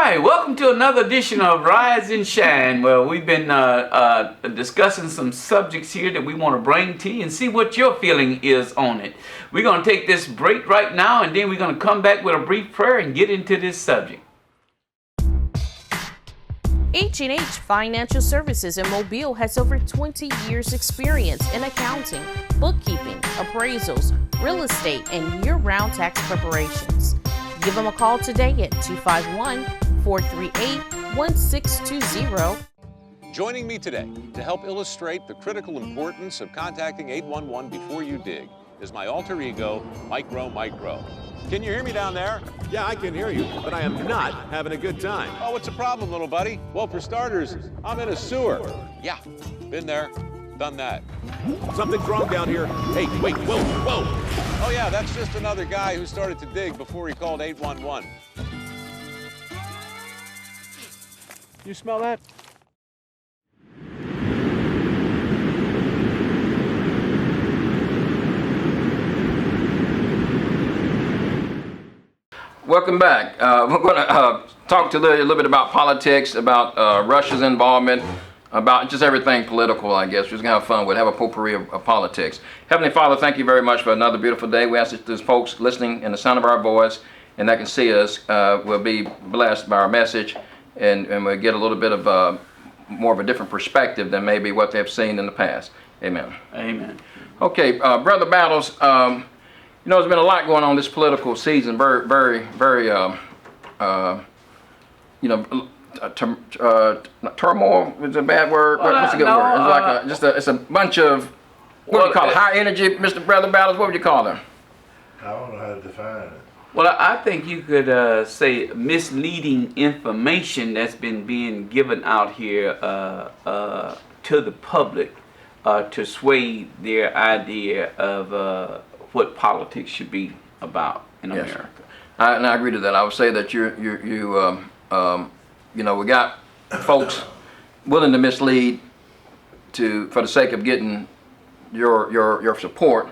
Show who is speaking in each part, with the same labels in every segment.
Speaker 1: right, welcome to another edition of Rise and Shine. Well, we've been discussing some subjects here that we want to bring to you and see what your feeling is on it. We're going to take this break right now, and then we're going to come back with a brief prayer and get into this subject.
Speaker 2: H&H Financial Services in Mobile has over 20 years experience in accounting, bookkeeping, appraisals, real estate, and year-round tax preparations. Give them a call today at 251-438-1620.
Speaker 3: Joining me today to help illustrate the critical importance of contacting 811 before you dig is my alter ego, Micro. Can you hear me down there?
Speaker 4: Yeah, I can hear you, but I am not having a good time.
Speaker 3: Oh, what's the problem, little buddy? Well, for starters, I'm in a sewer. Yeah, been there, done that.
Speaker 4: Something's wrong down here. Hey, wait, whoa.
Speaker 3: Oh yeah, that's just another guy who started to dig before he called 811. You smell that?
Speaker 5: Welcome back. We're going to talk to you a little bit about politics, about Russia's involvement, about just everything political, I guess. We're just going to have fun with have a potpourri of politics. Heavenly Father, thank you very much for another beautiful day. We ask that those folks listening in the sound of our voice and that can see us will be blessed by our message and we'll get a little bit of more of a different perspective than maybe what they've seen in the past. Amen.
Speaker 1: Amen.
Speaker 5: Okay, Brother Battles, you know, there's been a lot going on this political season. Very, you know, turmoil is a bad word. What's a good word? It's like it's a bunch of, what do you call it? High energy, Mr. Brother Battles. What would you call them?
Speaker 6: I don't know how to define it.
Speaker 1: Well, I think you could say misleading information that's been being given out here to the public to sway their idea of what politics should be about in America.
Speaker 5: And I agree to that. I would say that you know, we got folks willing to mislead for the sake of getting your support,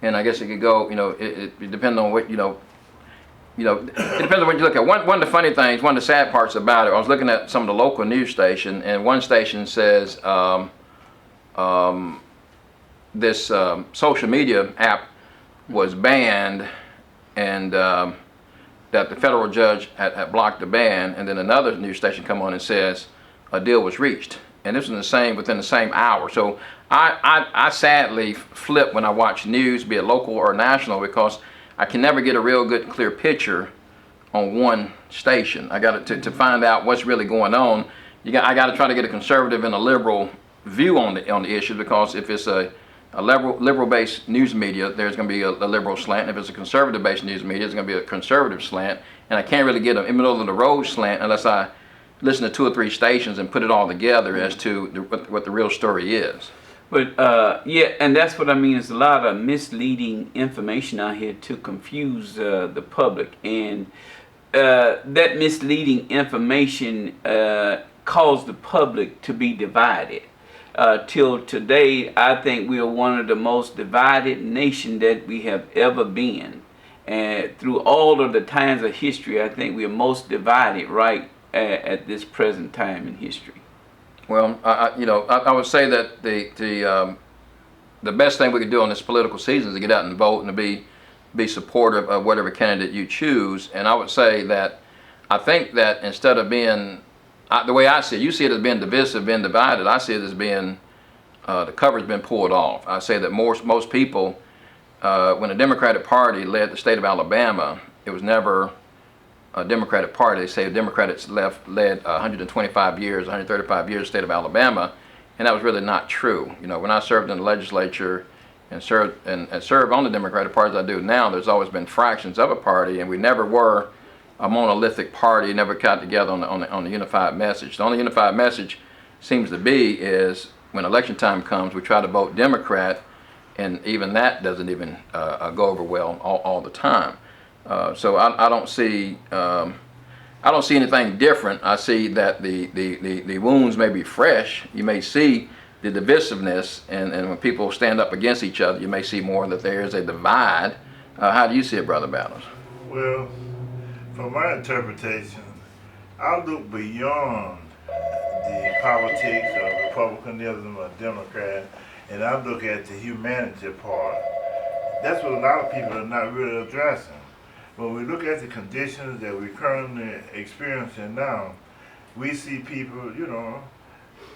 Speaker 5: and I guess it could go. You know, it depends on what it depends on what you look at. One of the funny things, one of the sad parts about it, I was looking at some of the local news station, and one station says this social media app was banned, and that the federal judge had blocked the ban, and then another news station come on and says a deal was reached, and this was within the same hour. So I sadly flip when I watch news, be it local or national, because I can never get a real good clear picture on one station. I got to find out what's really going on. I got to try to get a conservative and a liberal view on the issues, because if it's a liberal-based news media, there's going to be a liberal slant. If it's a conservative-based news media, it's going to be a conservative slant. And I can't really get a middle-of-the-road slant unless I listen to 2 or 3 stations and put it all together as to what the real story is.
Speaker 1: But yeah, and that's what I mean. There's a lot of misleading information out here to confuse the public, and that misleading information caused the public to be divided. Till today, I think we are one of the most divided nations that we have ever been. And through all of the times of history, I think we are most divided right at this present time in history.
Speaker 5: Well, I would say that the best thing we could do on this political season is to get out and vote and to be supportive of whatever candidate you choose. And I would say that I think that instead of being the way I see it, you see it as being divisive, being divided. I see it as being the cover's been pulled off. I say that most people, when the Democratic Party led the state of Alabama, it was never a Democratic Party. They say the Democrats led 125 years, 135 years the state of Alabama, and that was really not true. You know, when I served in the legislature and served on the Democratic Party as I do now, there's always been fractions of a party, and we never were a monolithic party, never got together on the unified message. The only unified message seems to be is when election time comes, we try to vote Democrat, and even that doesn't even go over well all the time. So I don't see anything different. I see that the wounds may be fresh. You may see the divisiveness, and when people stand up against each other, you may see more that there is a divide. How do you see it, Brother Battles?
Speaker 6: Well, from my interpretation, I look beyond the politics of Republicanism or Democrat, and I look at the humanity part. That's what a lot of people are not really addressing. When we look at the conditions that we're currently experiencing now, we see people, you know,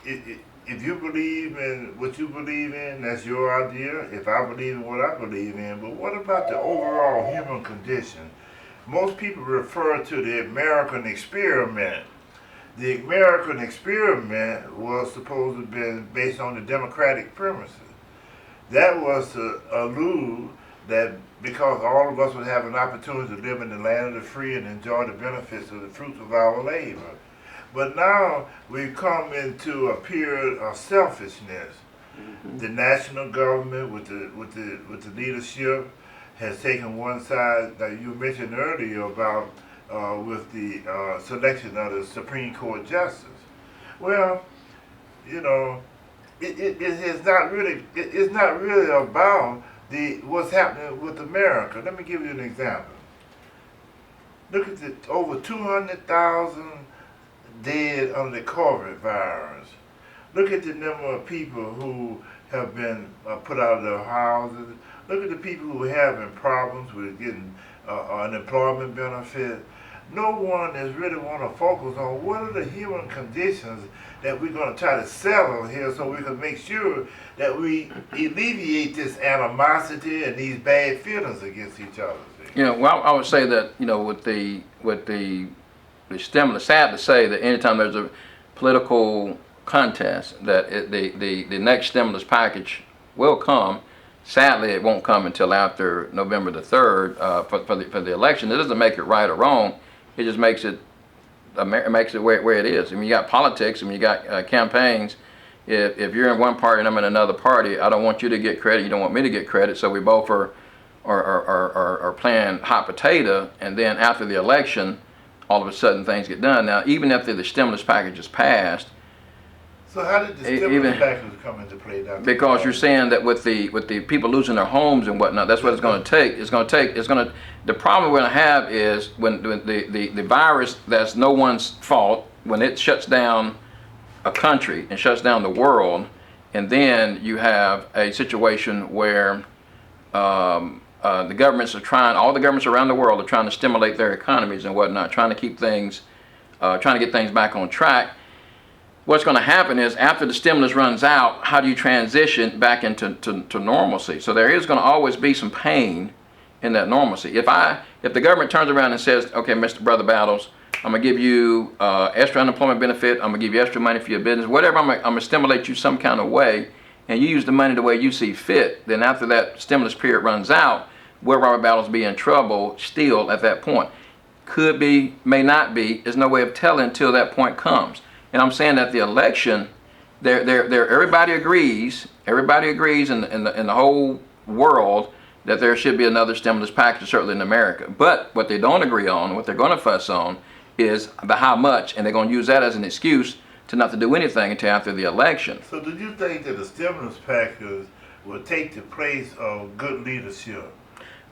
Speaker 6: if you believe in what you believe in, that's your idea. If I believe in what I believe in, but what about the overall human condition? Most people refer to the American experiment. The American experiment was supposed to be based on the democratic premises. That was to allude that because all of us would have an opportunity to live in the land of the free and enjoy the benefits of the fruits of our labor. But now we've come into a period of selfishness. The national government with the leadership has taken one side that you mentioned earlier about with the selection of the Supreme Court justice. Well, you know, it's not really about what's happening with America. Let me give you an example. Look at the over 200,000 dead under the COVID virus. Look at the number of people who have been put out of their houses. Look at the people who are having problems with getting unemployment benefit. No one is really want to focus on what are the human conditions that we're going to try to settle here so we can make sure that we alleviate this animosity and these bad feelings against each other.
Speaker 5: You know, well, I would say that, you know, with the stimulus, sad to say that anytime there's a political contest, that the next stimulus package will come. Sadly, it won't come until after November the 3rd for the election. It doesn't make it right or wrong. It just makes it where it is. I mean, you got politics. I mean, you got campaigns. If you're in one party and I'm in another party, I don't want you to get credit. You don't want me to get credit. So we both are playing hot potato. And then after the election, all of a sudden things get done. Now, even after the stimulus package is passed.
Speaker 6: So how did the stimulus package come into play?
Speaker 5: Because you're saying that with the people losing their homes and whatnot, that's what it's going to take. The problem we're going to have is when the virus, that's no one's fault, when it shuts down a country and shuts down the world, and then you have a situation where the governments are trying, all the governments around the world are trying to stimulate their economies and whatnot, trying to keep things, trying to get things back on track. What's going to happen is after the stimulus runs out, how do you transition back into normalcy? So there is going to always be some pain in that normalcy. If the government turns around and says, okay, Mr. Brother Battles, I'm going to give you extra unemployment benefit, I'm going to give you extra money for your business, whatever, I'm going to stimulate you some kind of way, and you use the money the way you see fit, then after that stimulus period runs out, will Robert Battles be in trouble still at that point? Could be, may not be, there's no way of telling until that point comes. And I'm saying that the election, everybody agrees in the whole world that there should be another stimulus package, certainly in America. But what they don't agree on, what they're going to fuss on, is the how much, and they're going to use that as an excuse to not to do anything until after the election.
Speaker 6: So do you think that the stimulus package will take the place of good leadership?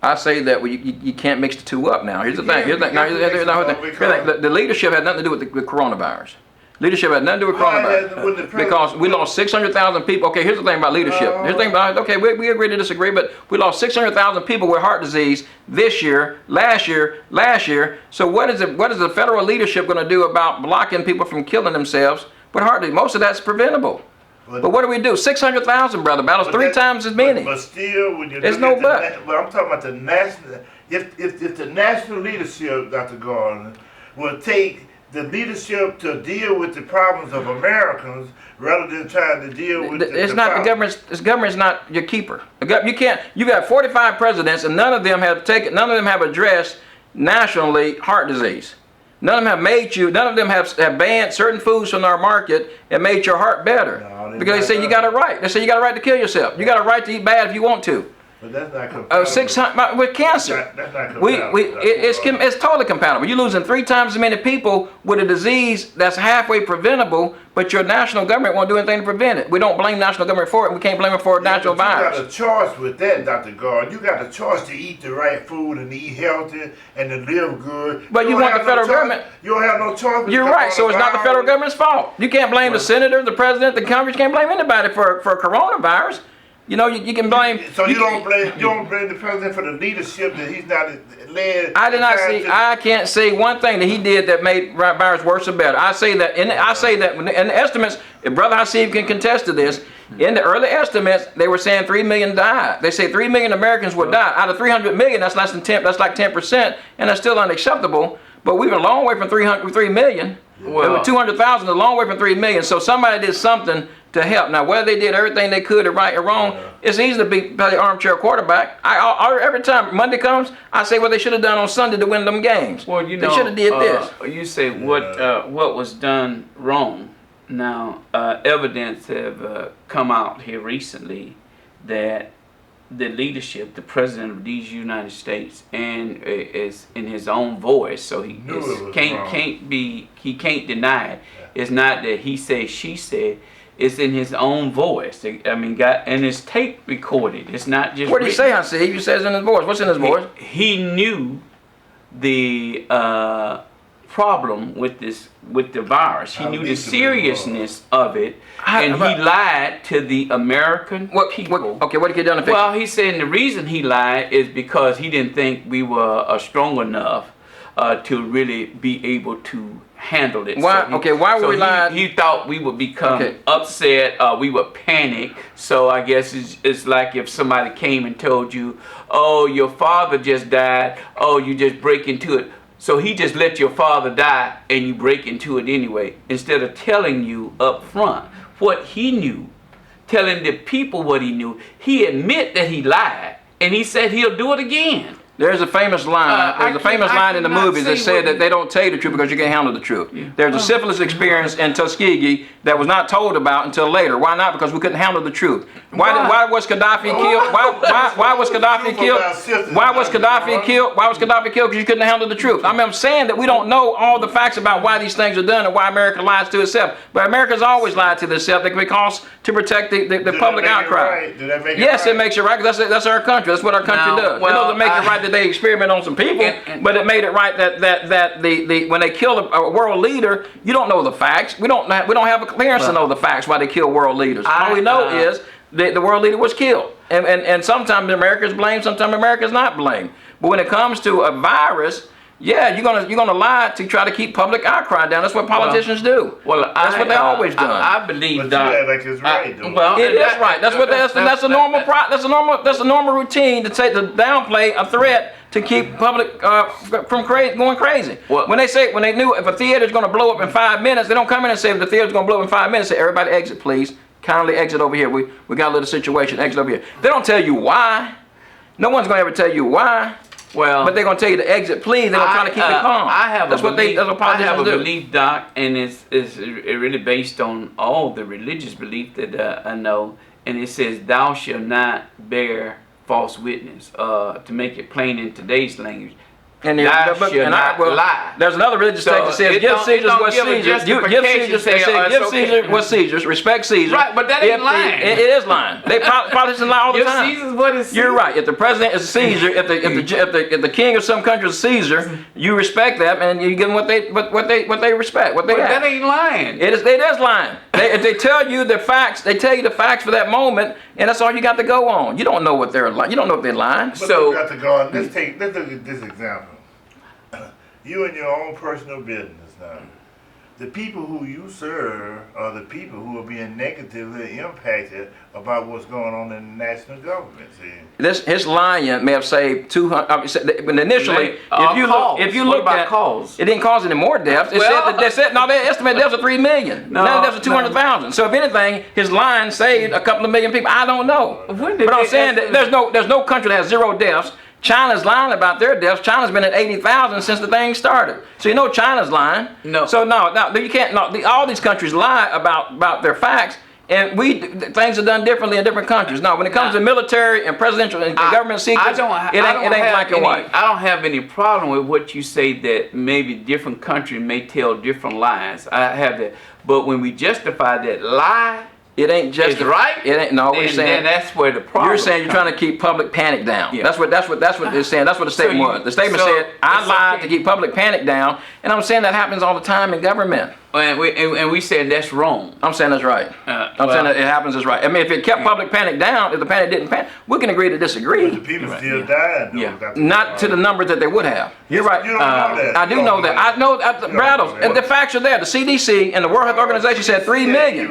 Speaker 5: I say that you can't mix the two up now. Here's the thing. The leadership had nothing to do with the coronavirus. Leadership had nothing to do with coronavirus because we lost 600,000 people. Okay, here's the thing about leadership. Here's the thing about, okay, we agree to disagree, but we lost 600,000 people with heart disease this year, last year. So what is the federal leadership going to do about blocking people from killing themselves with heart disease? Most of that's preventable. But what do we do? 600,000, Brother Battles, three times as many.
Speaker 6: But still, when you
Speaker 5: there's
Speaker 6: look
Speaker 5: no
Speaker 6: at but I'm talking about the national. If the national leadership, Dr. Gordon, will take the leadership to deal with the problems of Americans rather than trying to deal with
Speaker 5: the government's not your keeper. You got 45 presidents and none of them have addressed nationally heart disease. None of them have banned certain foods from our market and made your heart better. Because they say you got a right. They say you got a right to kill yourself. You got a right to eat bad if you want to.
Speaker 6: But that's not compatible.
Speaker 5: 600 with cancer.
Speaker 6: That's not compatible.
Speaker 5: It's totally compatible. You're losing 3 times as many people with a disease that's halfway preventable, but your national government won't do anything to prevent it. We don't blame national government for it. We can't blame it for a natural virus.
Speaker 6: You got a choice with that, Dr. Gard. You got a choice to eat the right food and eat healthy and to live good.
Speaker 5: But you want the federal government.
Speaker 6: You don't have no choice.
Speaker 5: You're right. So it's not the federal government's fault. You can't blame the senator, the president, the Congress. You can't blame anybody for coronavirus. You know, you can blame.
Speaker 6: So you don't blame the president for the leadership that he's not led.
Speaker 5: I can't say one thing that he did that made virus worse or better. I say that in the estimates, if Brother Hasib can contest to this, in the early estimates they were saying 3 million died. They say 3 million Americans would die out of 300 million. That's less than 10. That's like 10%, and that's still unacceptable. But we were a long way from 3 million. Well, 200,000 is a long way from 3 million. So somebody did something to help. Now, whether they did everything they could to right or wrong, it's easy to be the armchair quarterback. Every time Monday comes, I say what they should have done on Sunday to win them games.
Speaker 1: Well, you know,
Speaker 5: they should have did this.
Speaker 1: You say what was done wrong. Now, evidence have come out here recently that the leadership, the president of these United States, and is in his own voice, so he can't deny it. It's not that he said, she said. It's in his own voice. I mean, and it's tape recorded. It's not just.
Speaker 5: What did he say? I see. He says in his voice. What's in his voice?
Speaker 1: He knew the problem with the virus. He knew the seriousness of it, and he lied to the American people.
Speaker 5: Okay, what did he do to fix it?
Speaker 1: Well, he said the reason he lied is because he didn't think we were strong enough to really be able to handle it.
Speaker 5: Why? Why were we lying?
Speaker 1: He thought we would become upset. We would panic. So I guess it's like if somebody came and told you, "Oh, your father just died." Oh, you just break into it. So he just let your father die, and you break into it anyway, instead of telling you up front what he knew, telling the people what he knew. He admit that he lied, and he said he'll do it again.
Speaker 5: There's a famous line. There's a famous line in the movies that said that they don't tell you the truth because you can't handle the truth. Yeah. There's a syphilis experience in Tuskegee that was not told about until later. Why not? Because we couldn't handle the truth. Why was Gaddafi killed? Why was Gaddafi killed? Why was Gaddafi killed? Why was Gaddafi killed? Because you couldn't handle the truth. I mean, I'm saying that we don't know all the facts about why these things are done and why America lies to itself. But America's always lied to itself because to protect the public outcry. Yes, it makes it right. That's our country. That's what our country does. It doesn't make it right that they experiment on some people, but it made it right that when they kill a world leader, you don't know the facts. We don't have a clearance to know the facts why they kill world leaders. All we know is that the world leader was killed, and sometimes America is blamed, sometimes America is not blamed. But when it comes to a virus, yeah, you're gonna lie to try to keep public outcry down. That's what politicians do. Well, that's what they always done.
Speaker 1: I believe that.
Speaker 6: Like it's right, though.
Speaker 5: It is right. That's a normal routine to downplay a threat to keep public from going crazy. When they knew if a theater's going to blow up in 5 minutes, they don't come in and say if the theater's going to blow up in 5 minutes. Say everybody exit, please. Kindly exit over here. We got a little situation. Exit over here. They don't tell you why. No one's going to ever tell you why. Well, but they're going to tell you to exit, please. They're going to try to keep it calm. That's what politicians do.
Speaker 1: Belief, Doc, and it's really based on all the religious belief that I know. And it says, "Thou shalt not bear false witness." To make it plain in today's language.
Speaker 5: And
Speaker 1: lie.
Speaker 5: There's another religious text that says, "Give Caesar what Caesar." Give Caesar what Caesar's. Respect Caesar.
Speaker 1: Right, but that ain't lying.
Speaker 5: It is lying. Politicians lie all the time.
Speaker 1: Give Caesar what is Caesar.
Speaker 5: You're right. If the president is Caesar, if the king of some country is Caesar, you respect them and you give them what they respect. But
Speaker 1: that ain't lying.
Speaker 5: It is lying. If they tell you the facts, they tell you the facts for that moment, and that's all you got to go on. You don't know what they're lying. You don't know if they're lying.
Speaker 6: But you got to go on. Let's look at this example. You and your own personal business now. The people who you serve are the people who are being negatively impacted about what's going on in the national government. See?
Speaker 5: His lying may have saved 200. But initially, if you look at calls, it didn't cause any more deaths. They estimated deaths of 3 million. Now deaths of 200,000. So if anything, his lying saved a couple of million people. I don't know. But I'm saying that there's no country that has 0 deaths. China's lying about their deaths. China's been at 80,000 since the thing started. So you know China's lying. No. So no, you can't. No, all these countries lie about their facts, and things are done differently in different countries. No, when it comes to military and presidential and government secrets, it ain't black and white.
Speaker 1: I don't have any problem with what you say that maybe different countries may tell different lies. I have that, but when we justify that lie,
Speaker 5: it ain't just
Speaker 1: it's right.
Speaker 5: It ain't. No, we're saying
Speaker 1: then that's where the problem.
Speaker 5: You're saying you're trying to keep public panic down.
Speaker 1: Yeah.
Speaker 5: That's what they're saying. That's what the statement was. The statement said, "I lied to keep public panic down," and I'm saying that happens all the time in government.
Speaker 1: And we said that's wrong.
Speaker 5: I'm saying that's right. I'm saying that it happens is right. I mean, if it kept public panic down, if the panic didn't panic, we can agree to disagree.
Speaker 6: But the people still died.
Speaker 1: Yeah.
Speaker 5: Not to the numbers that they would have. You're right.
Speaker 6: You don't know that.
Speaker 5: I do know that. I know the battles. And the facts are there. The CDC and the World Health Organization said 3 million.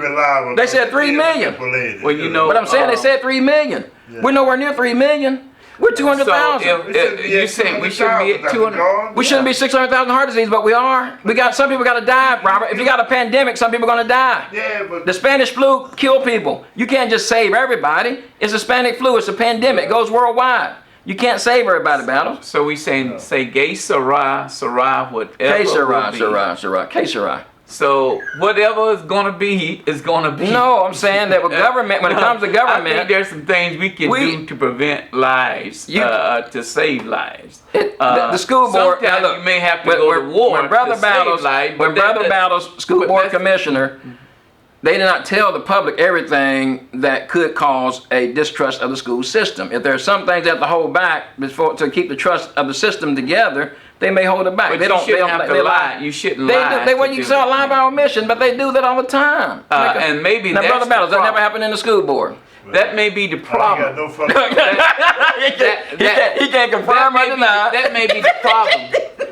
Speaker 5: They said 3 million.
Speaker 1: Well, you know.
Speaker 5: But I'm saying they said 3 million. We're nowhere near 3 million. We're 200,000.
Speaker 1: So you saying we shouldn't be at 200?
Speaker 5: We shouldn't be 600,000 heart disease, but we are. Some people got to die, Robert. If you got a pandemic, some people are going to die.
Speaker 6: Yeah, but
Speaker 5: The Spanish flu killed people. You can't just save everybody. It's a Hispanic flu. It's a pandemic. It goes worldwide. You can't save everybody, Battle.
Speaker 1: So we say gay Sarai, whatever.
Speaker 5: Que sera,
Speaker 1: will be.
Speaker 5: sera. Que sera.
Speaker 1: So whatever is gonna be is gonna be.
Speaker 5: No, I'm saying that with government, when it comes to
Speaker 1: I
Speaker 5: government,
Speaker 1: think there's some things we can do to prevent lives, to save lives.
Speaker 5: the school board.
Speaker 1: Sometimes
Speaker 5: Now look,
Speaker 1: you may have to go to war
Speaker 5: when Brother
Speaker 1: to
Speaker 5: Battles,
Speaker 1: save lives.
Speaker 5: when Brother Battles, school board commissioner, they did not tell the public everything that could cause a distrust of the school system. If there are some things they have to hold back to keep the trust of the system together, they may hold it back.
Speaker 1: But
Speaker 5: they
Speaker 1: you
Speaker 5: don't.
Speaker 1: shouldn't
Speaker 5: They don't.
Speaker 1: have to
Speaker 5: They
Speaker 1: lie.
Speaker 5: lie.
Speaker 1: You shouldn't
Speaker 5: They
Speaker 1: lie.
Speaker 5: do. You can lie by omission, but they do that all the time.
Speaker 1: And maybe
Speaker 5: now,
Speaker 1: that's
Speaker 5: Brother
Speaker 1: the
Speaker 5: Battles, that
Speaker 1: problem.
Speaker 5: never happened in the school board.
Speaker 1: That may be the
Speaker 6: I
Speaker 1: problem.
Speaker 6: got no fucking.
Speaker 5: He can't confirm or deny.
Speaker 1: That may be the problem.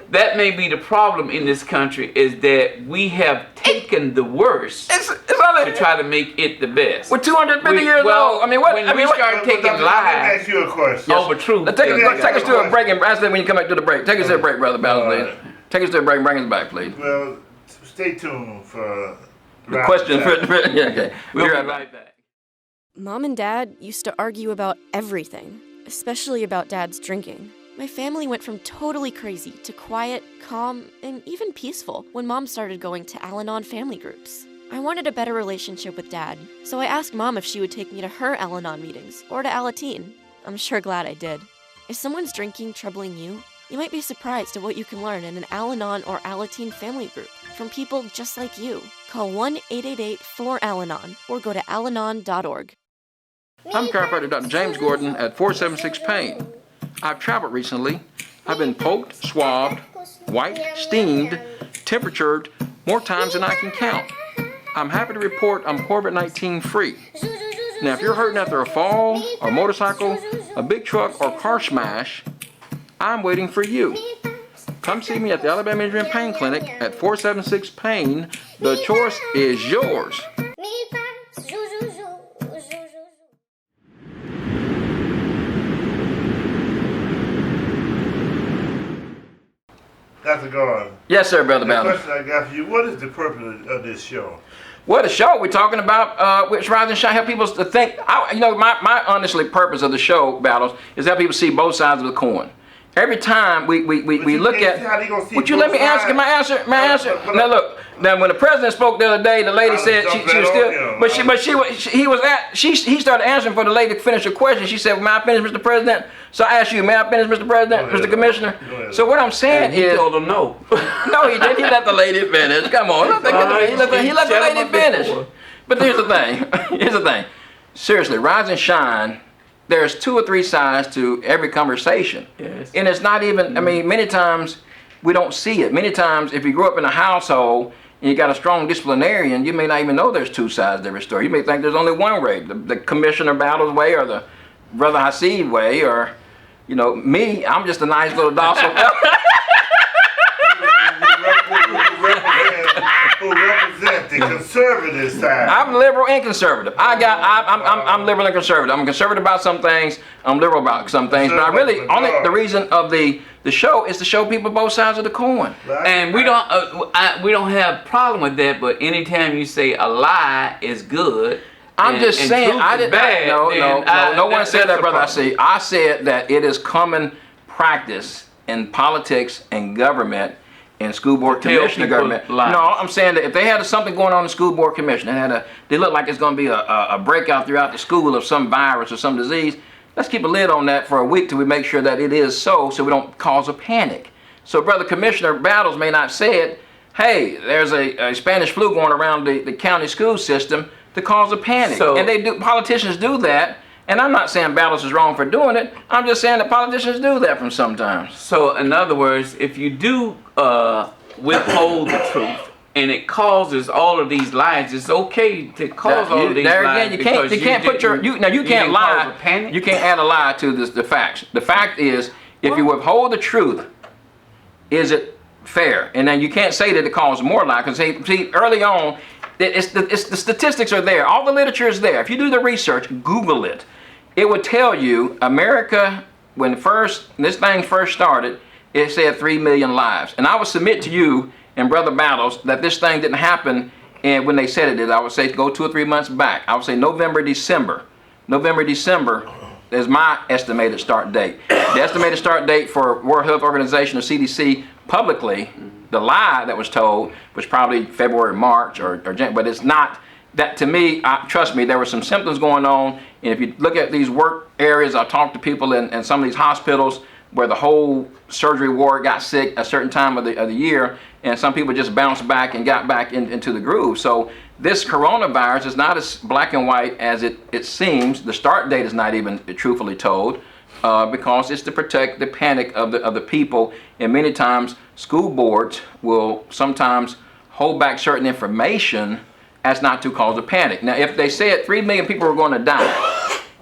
Speaker 1: That may be the problem in this country is that we have taken the worst
Speaker 5: It's only,
Speaker 1: to try to make it the best.
Speaker 5: we're 250 years
Speaker 1: well,
Speaker 5: old. I mean, what?
Speaker 1: When
Speaker 5: I mean,
Speaker 1: we
Speaker 5: what?
Speaker 1: start taking
Speaker 6: Let me
Speaker 1: lies
Speaker 6: ask you a question.
Speaker 1: over truth.
Speaker 5: Take
Speaker 6: Yeah,
Speaker 5: us to a break and ask them when you come back to the break. Take us to a break, Brother Battles,
Speaker 6: All
Speaker 5: please.
Speaker 6: right.
Speaker 5: Take us to a break and bring us back, please.
Speaker 6: Well, stay tuned for
Speaker 5: The question for yeah, okay.
Speaker 1: We'll be
Speaker 5: right
Speaker 1: right back.
Speaker 7: Mom and Dad used to argue about everything, especially about Dad's drinking. My family went from totally crazy to quiet, calm, and even peaceful when Mom started going to Al-Anon family groups. I wanted a better relationship with Dad, so I asked Mom if she would take me to her Al-Anon meetings or to Alateen. I'm sure glad I did. If someone's drinking troubling you, you might be surprised at what you can learn in an Al-Anon or Alateen family group from people just like you. Call 1-888-4-ALANON or go to alanon.org.
Speaker 5: I'm chiropractor Dr. James Gordon at 476 Payne. I've traveled recently. I've been poked, swabbed, wiped, steamed, temperatured more times than I can count. I'm happy to report I'm COVID-19 free. Now, if you're hurting after a fall, or motorcycle, a big truck, or car smash, I'm waiting for you. Come see me at the Alabama Injury and Pain Clinic at 476 Payne. The choice is yours.
Speaker 6: Dr. Gordon.
Speaker 5: Yes, sir, Brother
Speaker 6: The
Speaker 5: Battles.
Speaker 6: question I got for you, what is the purpose of this show?
Speaker 5: Well, the show we're talking about, which Rise and Shine, help people to think. My honestly purpose of the show, Battles, is help people see both sides of the coin. Every time we
Speaker 6: you
Speaker 5: look
Speaker 6: can't
Speaker 5: at.
Speaker 6: see how they gonna see
Speaker 5: Would you
Speaker 6: both
Speaker 5: let me answer? Can I answer? May I answer? Now look. Now when the president spoke the other day, the lady said she was still, he started answering for the lady to finish her question. She said, "May I finish, Mr. President?" So I asked you, "May I finish, Mr. President, Mr. Commissioner?" So what I'm saying
Speaker 1: He
Speaker 5: is,
Speaker 1: told him no.
Speaker 5: no, he didn't. He let the lady finish. Come on, he let the lady finish. But here's the thing. Here's the thing. Seriously, Rise and Shine. There's 2 or 3 sides to every conversation.
Speaker 1: Yes.
Speaker 5: And it's not even, I mean, many times we don't see it. Many times if you grew up in a household and you got a strong disciplinarian, you may not even know there's 2 sides to every story. You may think there's only one way, the Commissioner Battles way or the Brother Hasid way or, me, I'm just a nice little docile fella.
Speaker 6: Who represent the conservative side.
Speaker 5: I'm liberal and conservative. I'm liberal and conservative. I'm conservative about some things. I'm liberal about some things. But I really only the reason of the show is to show people both sides of the coin.
Speaker 1: And we don't have problem with that. But anytime you say a lie is good,
Speaker 5: I'm just saying
Speaker 1: truth
Speaker 5: I
Speaker 1: is
Speaker 5: didn't.
Speaker 1: bad,
Speaker 5: No one said that, brother.
Speaker 1: that's a problem.
Speaker 5: I said that it is common practice in politics and government in school board
Speaker 1: Tell
Speaker 5: commissioner
Speaker 1: people
Speaker 5: government.
Speaker 1: lies.
Speaker 5: No, I'm saying that if they had something going on in the school board commission, they look like it's going to be a breakout throughout the school of some virus or some disease, let's keep a lid on that for a week till we make sure that it is so we don't cause a panic. So Brother Commissioner Battles may not say it, hey, there's a Spanish flu going around the county school system to cause a panic.
Speaker 1: So-
Speaker 5: And politicians do that. And I'm not saying Battles is wrong for doing it. I'm just saying that politicians do that from sometimes.
Speaker 1: So in other words, if you do withhold the truth and it causes all of these lies, it's okay to cause all of these
Speaker 5: There
Speaker 1: lies.
Speaker 5: again,
Speaker 1: because
Speaker 5: you can't put
Speaker 1: didn't-
Speaker 5: you can't
Speaker 1: didn't
Speaker 5: lie.
Speaker 1: cause a panic?
Speaker 5: You can't add a lie to the facts. The fact is, if you withhold the truth, is it fair? And then you can't say that it causes more lie, because see, early on, the statistics are there. All the literature is there. If you do the research, Google it. It would tell you America, when this thing first started, it said 3 million lives. And I would submit to you and Brother Battles that this thing didn't happen, and when they said it did, I would say go 2 or 3 months back. I would say November, December is my estimated start date. The estimated start date for World Health Organization or CDC publicly, the lie that was told was probably February, March, or January, but it's not. That to me, trust me, there were some symptoms going on. And if you look at these work areas, I've talked to people in some of these hospitals where the whole surgery ward got sick a certain time of the year, and some people just bounced back and got back into the groove. So this coronavirus is not as black and white as it seems. The start date is not even truthfully told, because it's to protect the panic of the people. And many times school boards will sometimes hold back certain information as not to cause a panic. Now, if they said 3 million people were going to die,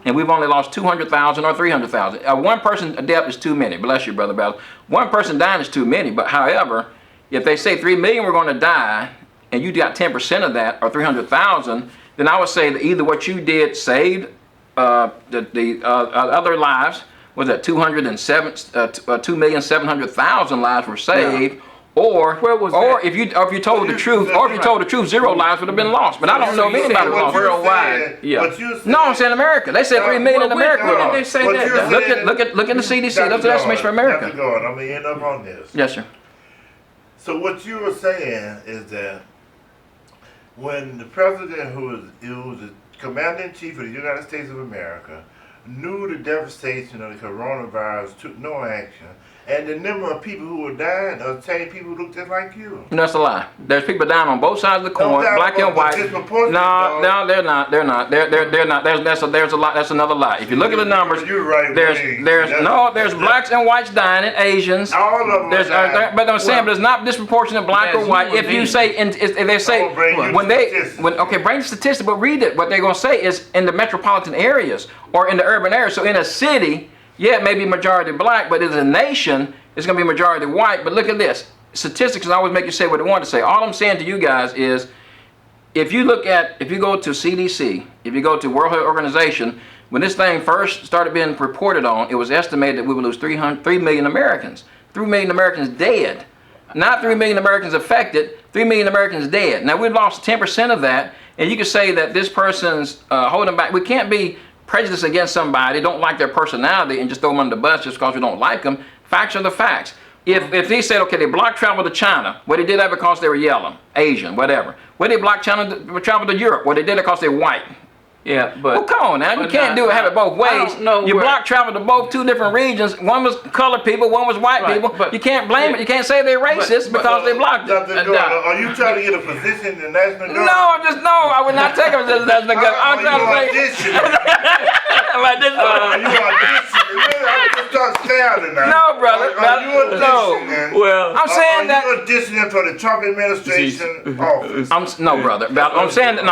Speaker 5: and we've only lost 200,000 or 300,000, one person death is too many. Bless you, Brother Battle. One person dying is too many. But however, if they say 3 million were going to die, and you got 10% of that, or 300,000, then I would say that either what you did saved the other lives, was that 2,700,000 lives were saved. Or if you told the truth, 0 lives would have been lost. But I don't know if anybody lost worldwide. No, I'm saying America. They said 3 million in America were lost.
Speaker 1: They say that.
Speaker 5: Look at the CDC. That's the estimation for America.
Speaker 6: Dr. Gordon, I'm gonna end up on this.
Speaker 5: Yes, sir.
Speaker 6: So what you were saying is that when the president, who was the commander-in-chief of the United States of America, knew the devastation of the coronavirus, took no action, and the number of people who were dying are the same people who look just like you.
Speaker 5: No, that's a lie. There's people dying on both sides of the coin, black and white. No, they're not. They're not. There's a lot. That's another lie. If you look at the numbers,
Speaker 6: You're right.
Speaker 5: there's blacks and whites dying and Asians.
Speaker 6: All of them.
Speaker 5: But I'm saying, but it's not disproportionate black or white. If you say, if they say bring the statistics, but read it. What they're going to say is in the metropolitan areas or in the urban areas. So in a city, yeah, it may be majority black, but as a nation, it's going to be majority white. But look at this. Statistics always make you say what they want to say. All I'm saying to you guys is, if you go to CDC, if you go to World Health Organization, when this thing first started being reported on, it was estimated that we would lose 3 million Americans. 3 million Americans dead. Not 3 million Americans affected, 3 million Americans dead. Now, we've lost 10% of that, and you can say that this person's holding back. We can't be prejudice against somebody, don't like their personality, and just throw them under the bus just because we don't like them. Facts are the facts. If they said, okay, they blocked travel to China, well, they did that because they were yellow, Asian, whatever. Well, they blocked travel to Europe, well, they did it because they're white.
Speaker 1: Yeah, but...
Speaker 5: Well, come on now. You can't have it both ways. You block travel to both 2 different regions. One was colored people, one was white people. But you can't blame it. You can't say they're racist because they blocked it.
Speaker 6: Dr. Gordon, are you trying to get a position in the national government?
Speaker 5: No, I would not take it as the national government. I'm trying to say...
Speaker 6: Are you auditioning? I'm just trying to stay out of that.
Speaker 5: No, brother.
Speaker 6: Are you auditioning?
Speaker 1: Well,
Speaker 5: I'm saying that...
Speaker 6: Are you auditioning for the Trump administration office?
Speaker 5: No, brother. I'm saying that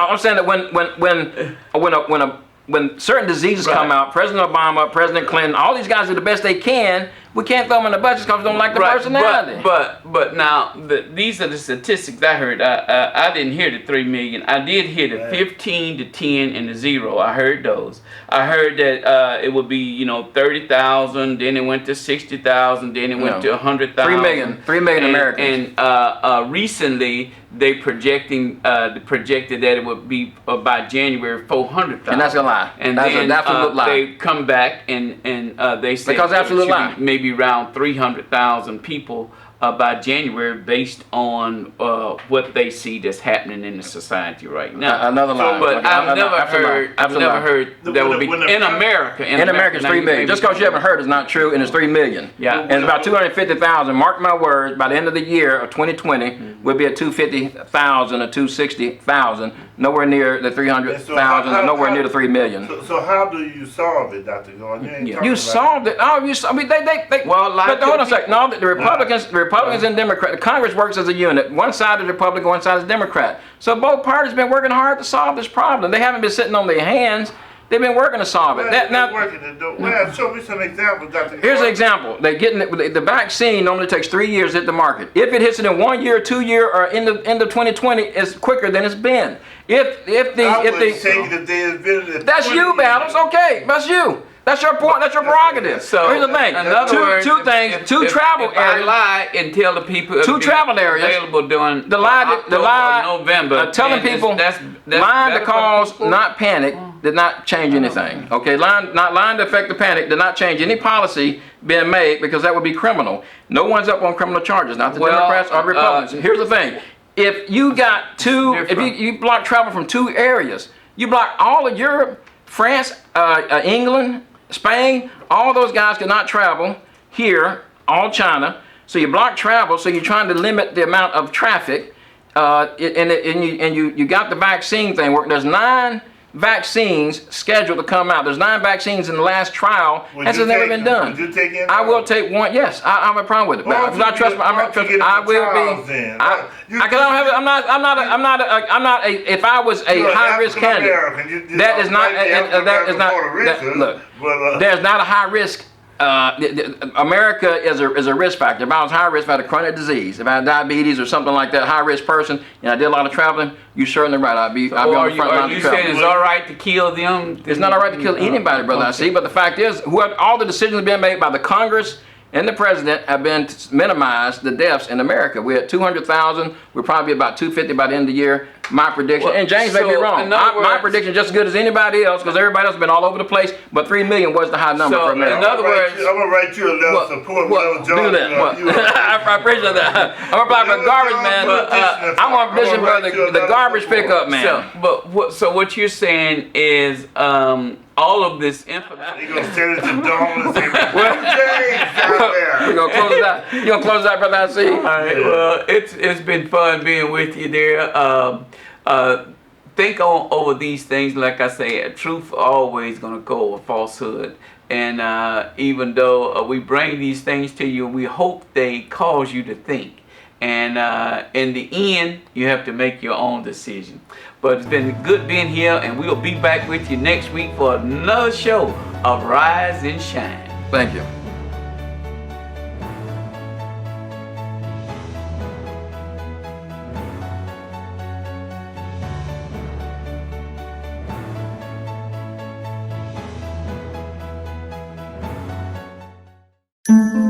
Speaker 5: when certain diseases come out, President Obama, President Clinton, all these guys do the best they can. We can't throw them in the budget because we don't like the personality.
Speaker 1: But now these are the statistics I heard. I didn't hear the 3 million. I did hear the 15, the 10, and the 0. I heard those. I heard that it would be 30,000. Then it went to 60,000. Then it went to 100,000.
Speaker 5: 3 million Americans.
Speaker 1: And recently they projected that it would be by January 400,000.
Speaker 5: And that's a lie.
Speaker 1: And
Speaker 5: that's
Speaker 1: then
Speaker 5: an absolute lie.
Speaker 1: they come back and they say
Speaker 5: because absolute lie.
Speaker 1: Maybe around 300,000 people by January based on what they see that's happening in the society right now.
Speaker 5: Another lie.
Speaker 1: But I've never heard that would be in America.
Speaker 5: In America, it's 3 million. Just because you haven't heard is not true, and it's 3 million.
Speaker 1: Yeah.
Speaker 5: And it's about 250,000. Mark my words, by the end of the year of 2020, we'll be at 250,000 or 260,000, nowhere near the 300,000, or nowhere near the 3 million.
Speaker 6: So how do you solve it, Dr. Gordon?
Speaker 5: You solved it. Oh, I mean, they
Speaker 1: Well, like
Speaker 5: but hold on a second. No, the Republicans and Democrats, the Congress works as a unit. One side is Republican, one side is Democrat. So both parties have been working hard to solve this problem. They haven't been sitting on their hands. They've been working to solve it.
Speaker 6: Show me some examples, Dr. Gordon.
Speaker 5: Here's an example. They getting the vaccine normally takes 3 years to hit the market. If it hits it in 1 year, 2 year, or end of 2020, it's quicker than it's been. That's you, Battles. Okay, that's you. That's your point. That's your prerogative. So here's the thing.
Speaker 1: In other words,
Speaker 5: two things. Two travel areas.
Speaker 1: I lie and tell the people.
Speaker 5: Two travel areas
Speaker 1: available during
Speaker 5: the lie.
Speaker 1: November.
Speaker 5: Telling people lying to cause not panic did not change anything. Okay, lying to affect the panic did not change any policy being made, because that would be criminal. No one's up on criminal charges, not the Democrats or the Republicans. Here's the thing. If you got if you block travel from 2 areas, you block all of Europe, France, England, Spain, all those guys cannot travel here, all China. So you block travel, so you're trying to limit the amount of traffic, and you got the vaccine thing working. There's 9 vaccines scheduled to come out. There's 9 vaccines in the last trial. That's never been done.
Speaker 6: Would you take it?
Speaker 5: I will take one. Yes, I have a problem with it. But I trust. I will be. I'm not a. If I was a high risk candidate, that is not. Look, there's not a high risk. America is a risk factor. If I was high risk, if I had a chronic disease, if I had diabetes or something like that, high risk person, and I did a lot of traveling, you're certainly right. I'd be on the front line of travel.
Speaker 1: Are you saying it's all right to kill them?
Speaker 5: It's not all right to kill anybody, brother. I see. But the fact is, all the decisions being made by the Congress and the president have been to minimize the deaths in America. We're at 200,000. We're probably about 250 by the end of the year. My prediction, and James may be wrong. My prediction is just as good as anybody else, because everybody else has been all over the place. But 3 million was the high number for America.
Speaker 1: In other words,
Speaker 6: I'm gonna write you a letter of support.
Speaker 5: Do that. I appreciate that. I'm gonna apply for a garbage man. I'm gonna petition for the garbage pickup man.
Speaker 1: So what you're saying is all of this information.
Speaker 6: You're gonna send it to Dawn and say,
Speaker 5: We're gonna close it out. You gonna close it out, brother? I see.
Speaker 1: All right. Well, it's been fun being with you there. Think over these things. Like I say, truth always gonna go over falsehood. And even though we bring these things to you, we hope they cause you to think. And in the end, you have to make your own decision. But it's been good being here, and we'll be back with you next week for another show of Rise and Shine.
Speaker 5: Thank you.
Speaker 8: Mm-hmm.